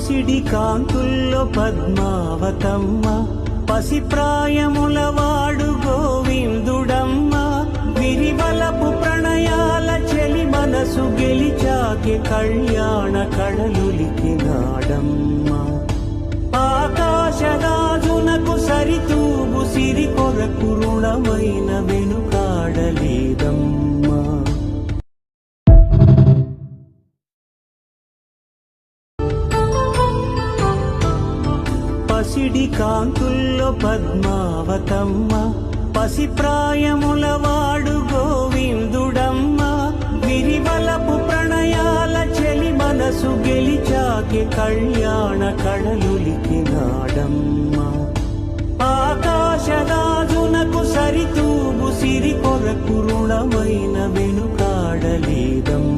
పసిడి కాంతుల్లో పద్మావతమ్మ, పసిప్రాయముల వాడు గోవిందుడమ్మ. విరివలపు ప్రణయాల చెలి మనసు గెలిచాకే కళ్యాణ కడలులికినాడమ్మ. ఆకాశరాజునకు సరితూగు సిరి కొరకు రుణమైన వెనుకాడలేదమ్మా. పసిడి కాంతుల్లో పద్మావతమ్మ, పసిప్రాయముల వాడు గోవిందుడమ్మ. విరివలపు ప్రణయాల చెలి మనసు గెలిచాకే కళ్యాణ కడలులికినాడమ్మ. ఆకాశరాజునకు సరితూగు సిరి కొరకు రుణమైన వెనుకాడలేదమ్మ.